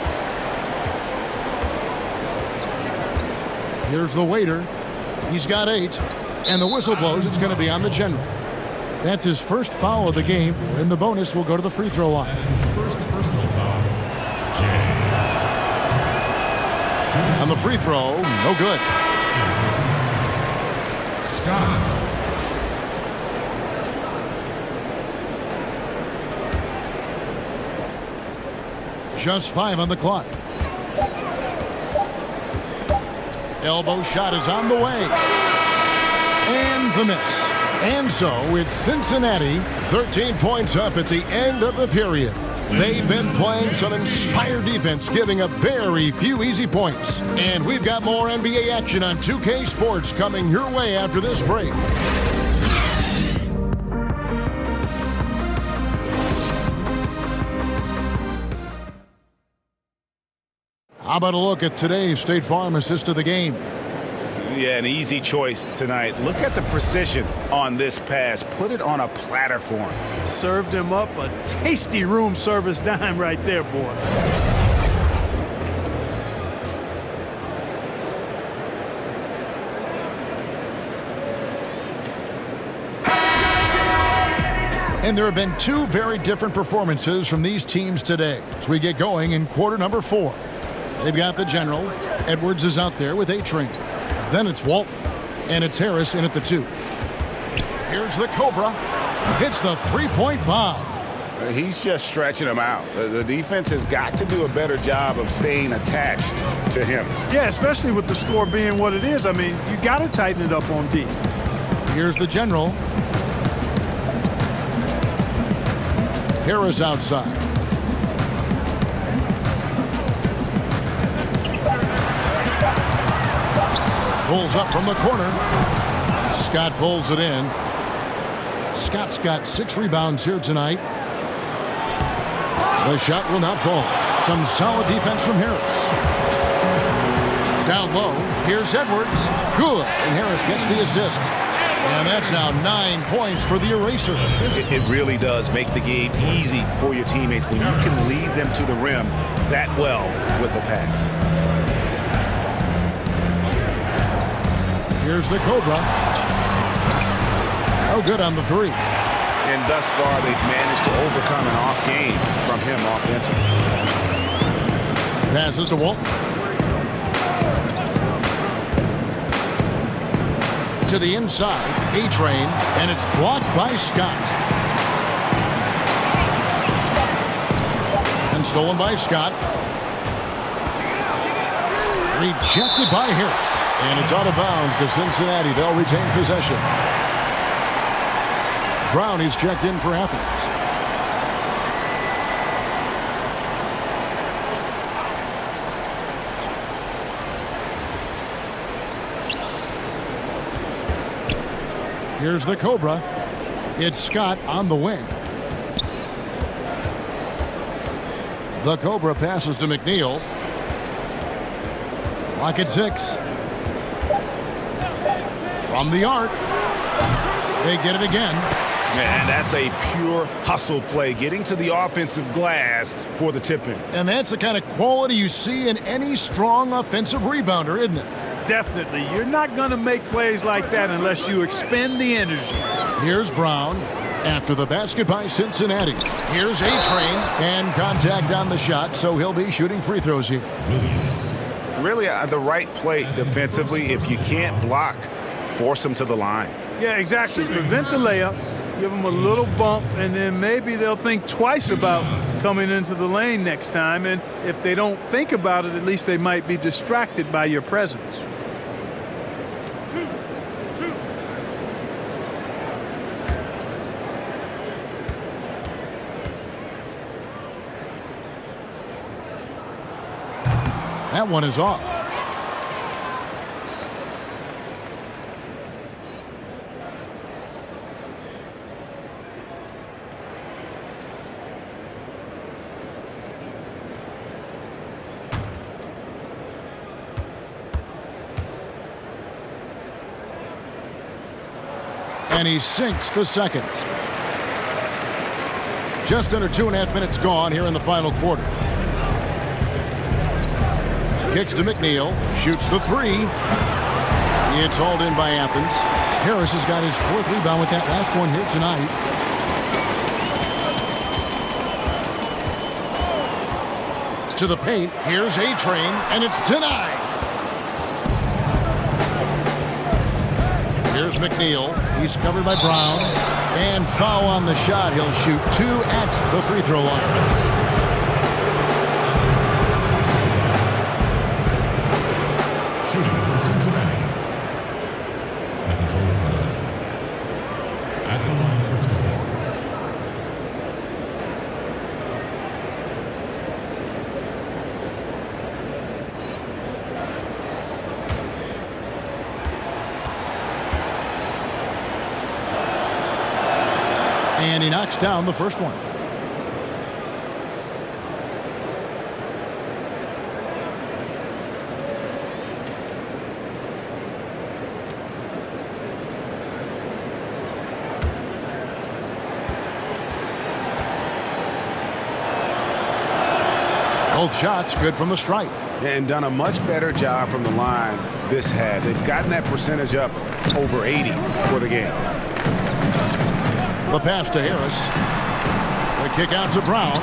Here's the waiter. He's got 8. And the whistle blows. It's going to be on the General. That's his first foul of the game. And the bonus will go to the free throw line. First personal foul. On the free throw, no good. Scott. Just 5 on the clock. Elbow shot is on the way. And the miss. And so it's Cincinnati, 13 points up at the end of the period. They've been playing some inspired defense, giving up very few easy points. And we've got more NBA action on 2K Sports coming your way after this break. How about a look at today's State Farm assist of the game? Yeah, an easy choice tonight. Look at the precision on this pass. Put it on a platter for him. Served him up a tasty room service dime right there, boy. And there have been 2 very different performances from these teams today as we get going in quarter number 4. They've got the General. Edwards is out there with A-Train. Then it's Walton, and it's Harris in at the 2. Here's the Cobra. Hits the three-point bomb. He's just stretching him out. The defense has got to do a better job of staying attached to him. Yeah, especially with the score being what it is. I mean, you got to tighten it up on D. Here's the General. Harris outside. Pulls up from the corner. Scott pulls it in. Scott's got 6 rebounds here tonight. The shot will not fall. Some solid defense from Harris. Down low, here's Edwards. Good, and Harris gets the assist. And that's now 9 points for the eraser. It really does make the game easy for your teammates when you can lead them to the rim that well with a pass. Here's the Cobra. Oh, good on the three. And thus far, they've managed to overcome an off game from him offensively. Passes to Walton. To the inside, A-Train, and it's blocked by Scott. And stolen by Scott. Rejected by Harris. And it's out of bounds to Cincinnati. They'll retain possession. Brown is checked in for Athens. Here's the Cobra. It's Scott on the wing. The Cobra passes to McNeil. Clock at 6. From the arc. They get it again. Man, that's a pure hustle play, getting to the offensive glass for the tip-in. And that's the kind of quality you see in any strong offensive rebounder, isn't it? Definitely. You're not going to make plays like that unless you expend the energy. Here's Brown after the basket by Cincinnati. Here's A-Train and contact on the shot, so he'll be shooting free throws here. Really the right play defensively. If you can't block, force them to the line. Yeah, exactly. Prevent the layup, give them a little bump, and then maybe they'll think twice about coming into the lane next time. And if they don't think about it, at least they might be distracted by your presence. That one is off. And he sinks the second. Just under 2.5 minutes gone here in the final quarter. Kicks to McNeil, shoots the three. It's hauled in by Athens. Harris has got his 4th rebound with that last one here tonight. To the paint, here's A-Train, and it's denied. Here's McNeil, he's covered by Brown, and foul on the shot. He'll shoot 2 at the free throw line. And he knocks down the first one. Both shots good from the stripe. And done a much better job from the line this half. They've gotten that percentage up over 80 for the game. The pass to Harris. The kick out to Brown.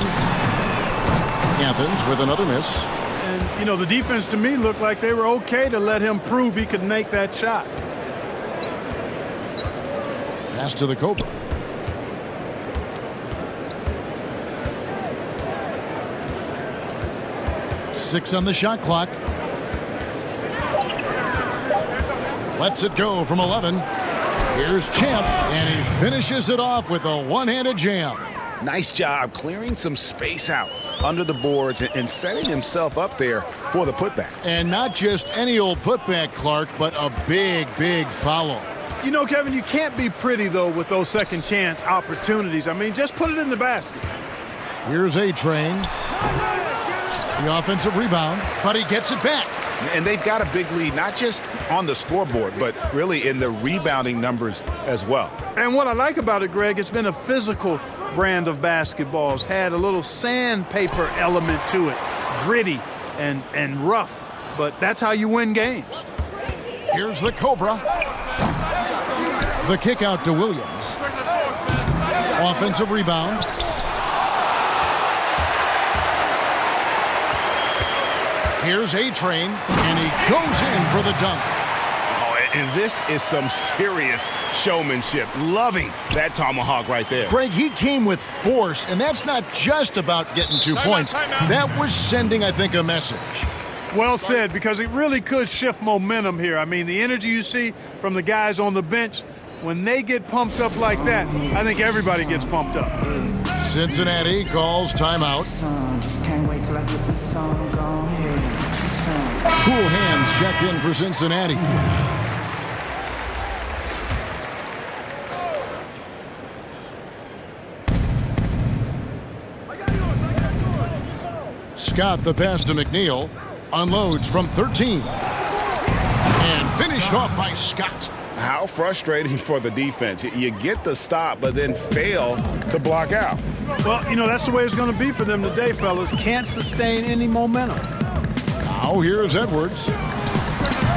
Athens with another miss. And, you know, the defense to me looked like they were okay to let him prove he could make that shot. Pass to the Cobra. Six on the shot clock. Lets it go from 11. Here's Champ, and he finishes it off with a one-handed jam. Nice job clearing some space out under the boards and setting himself up there for the putback. And not just any old putback, Clark, but a big, big follow. You know, Kevin, you can't be pretty, though, with those second chance opportunities. I mean, just put it in the basket. Here's A-Train. The offensive rebound, but he gets it back. And they've got a big lead, not just on the scoreboard, but really in the rebounding numbers as well. And what I like about it, Greg, it's been a physical brand of basketball. It's had a little sandpaper element to it, gritty and rough, but that's how you win games. Here's the Cobra. The kick out to Williams. Offensive rebound. Here's A-Train, and he goes in for the dunk. Oh, and this is some serious showmanship. Loving that tomahawk right there. Greg, he came with force, and that's not just about getting 2 points. That was sending, I think, a message. Well said, because it really could shift momentum here. I mean, the energy you see from the guys on the bench, when they get pumped up like that, I think everybody gets pumped up. Cincinnati calls timeout. Cool hands checked in for Cincinnati. Scott, the pass to McNeil, unloads from 13. And finished off by Scott. How frustrating for the defense. You get the stop, but then fail to block out. Well, you know, that's the way it's going to be for them today, fellas. Can't sustain any momentum. Now here's Edwards.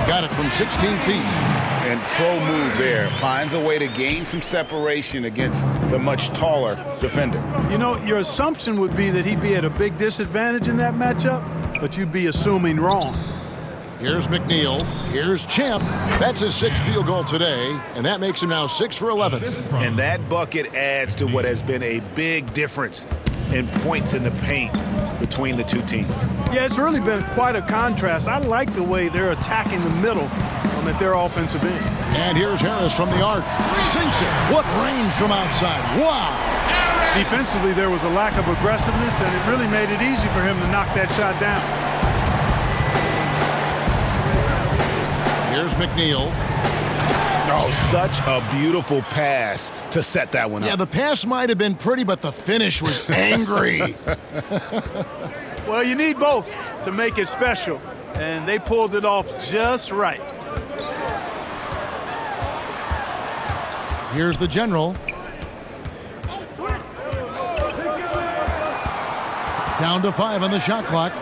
Got it from 16 feet. And pro move there. Finds a way to gain some separation against the much taller defender. You know, your assumption would be that he'd be at a big disadvantage in that matchup, but you'd be assuming wrong. Here's McNeil. Here's Champ. That's his 6th field goal today, and that makes him now 6 for 11. And that bucket adds to what has been a big difference in points in the paint between the two teams. Yeah, it's really been quite a contrast. I like the way they're attacking the middle at their offensive end. And here's Harris from the arc. Sinks it. What range from outside. Wow. Defensively, there was a lack of aggressiveness, and it really made it easy for him to knock that shot down. Here's McNeil. Oh, such a beautiful pass to set that one up. Yeah, the pass might have been pretty, but the finish was angry. Well, you need both to make it special, and they pulled it off just right. Here's the general. Down to 5 on the shot clock.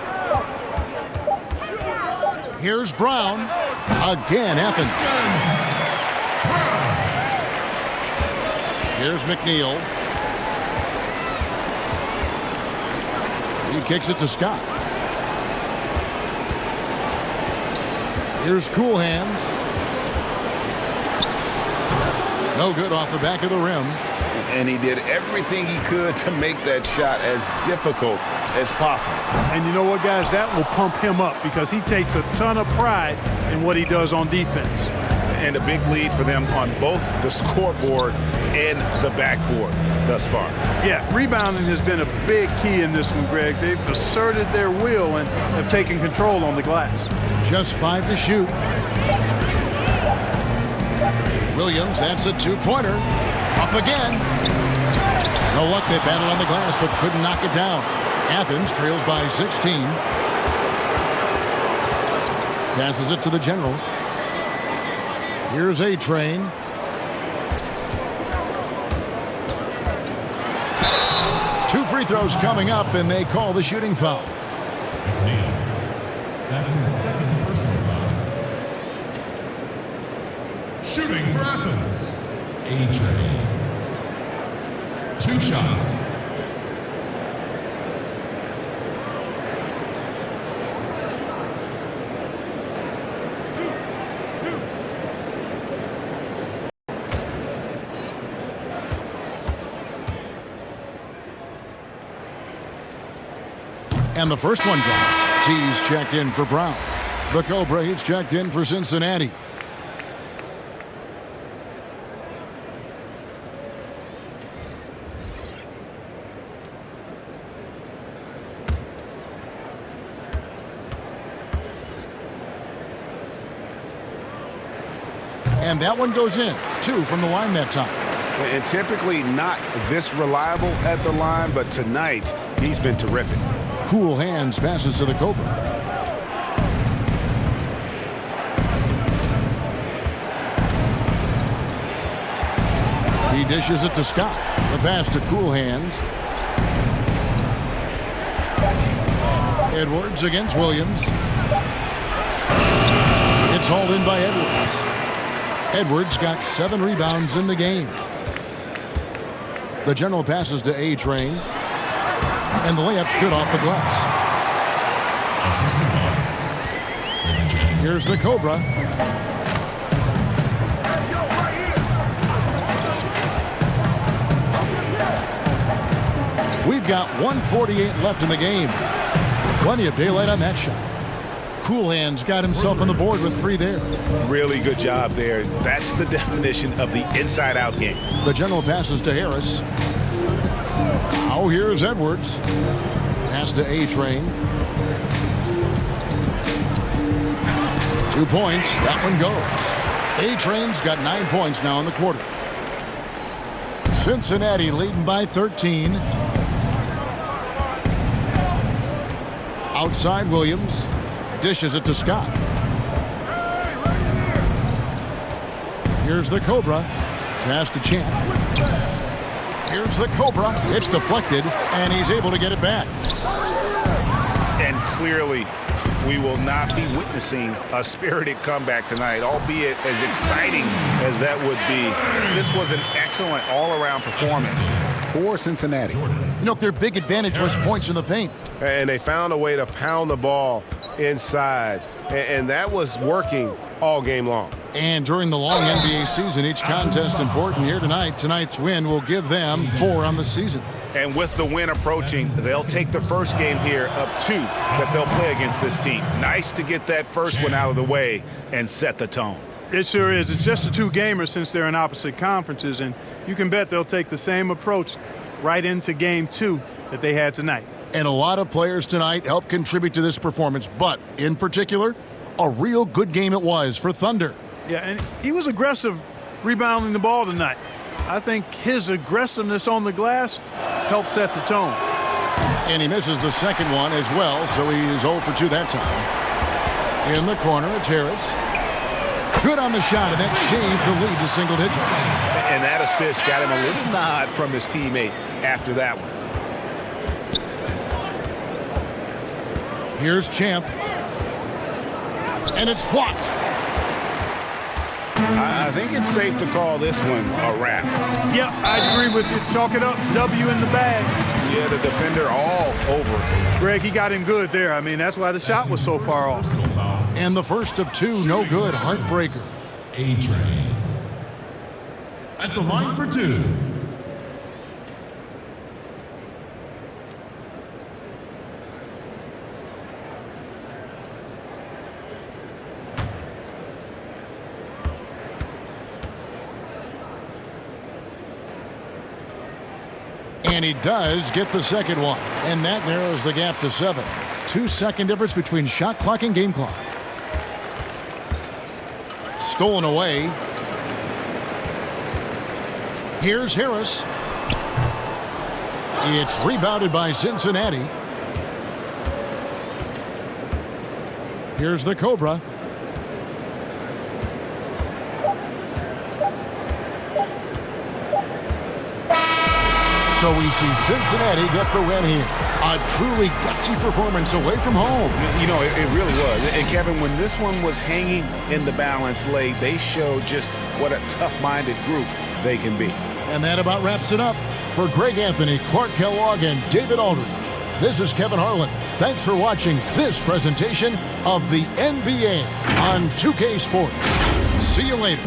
Here's Brown. Again, Athens. Here's McNeil. He kicks it to Scott. Here's Cool Hands. No good off the back of the rim. And he did everything he could to make that shot as difficult as possible. And you know what, guys? That will pump him up because he takes a ton of pride in what he does on defense. And a big lead for them on both the scoreboard and the backboard thus far. Yeah, rebounding has been a big key in this one, Greg. They've asserted their will and have taken control on the glass. Just 5 to shoot. Williams, that's a 2-pointer. Up again. No luck, they battled on the glass but couldn't knock it down. Athens trails by 16. Passes it to the general. Here's A-Train. Two free throws coming up, and they call the shooting foul. That's his second personal foul. Shooting for Athens. A-Train. 2 shots. And the first one drops. T's checked in for Brown. The Cobra, he's checked in for Cincinnati. And that one goes in. 2 from the line that time. And typically not this reliable at the line, but tonight he's been terrific. Cool Hands passes to the Cobra. He dishes it to Scott. The pass to Cool Hands. Edwards against Williams. It's hauled in by Edwards. Edwards got 7 rebounds in the game. The general passes to A-Train. And the layup's good off the glass. Here's the Cobra. We've got 1:48 left in the game. Plenty of daylight on that shot. Cool Hands got himself on the board with 3 there. Really good job there. That's the definition of the inside-out game. The general passes to Harris. Now here's Edwards. Pass to A-Train. 2 points. That one goes. A-Train's got 9 points now in the quarter. Cincinnati leading by 13. Outside Williams. Dishes it to Scott. Here's the Cobra. Pass to Champ. Here's the Cobra. It's deflected, and he's able to get it back. And clearly, we will not be witnessing a spirited comeback tonight, albeit as exciting as that would be. This was an excellent all-around performance for Cincinnati. You know, their big advantage was points in the paint. And they found a way to pound the ball inside, and that was working all game long. And during the long NBA season, each contest important. Here tonight. Tonight's win will give them 4 on the season. And with the win approaching, they'll take the first game here of 2 that they'll play against this team. Nice to get that first one out of the way and set the tone. It sure is. It's just a 2-gamer since they're in opposite conferences, and you can bet they'll take the same approach right into game 2 that they had tonight. And a lot of players tonight helped contribute to this performance, but in particular, a real good game it was for Thunder. Yeah, and he was aggressive rebounding the ball tonight. I think his aggressiveness on the glass helped set the tone. And he misses the second one as well, so he is 0 for 2 that time. In the corner, it's Harris. Good on the shot, and that shaves the lead to single digits. And that assist got him a little nod from his teammate after that one. Here's Champ. And it's blocked. I think it's safe to call this one a wrap. Yeah, I agree with you. Chalk it up. W in the bag. Yeah, the defender all over it. Greg, he got him good there. I mean, that's why the shot was so far off. And the first of 2, no good. Heartbreaker. A-Train. At the line for 2. And he does get the second one. And that narrows the gap to 7. 2-second difference between shot clock and game clock. Stolen away. Here's Harris. It's rebounded by Cincinnati. Here's the Cobra. So we see Cincinnati get the win here. A truly gutsy performance away from home. You know, it really was. And Kevin, when this one was hanging in the balance late, they showed just what a tough-minded group they can be. And that about wraps it up. For Greg Anthony, Clark Kellogg, and David Aldridge, this is Kevin Harlan. Thanks for watching this presentation of the NBA on 2K Sports. See you later.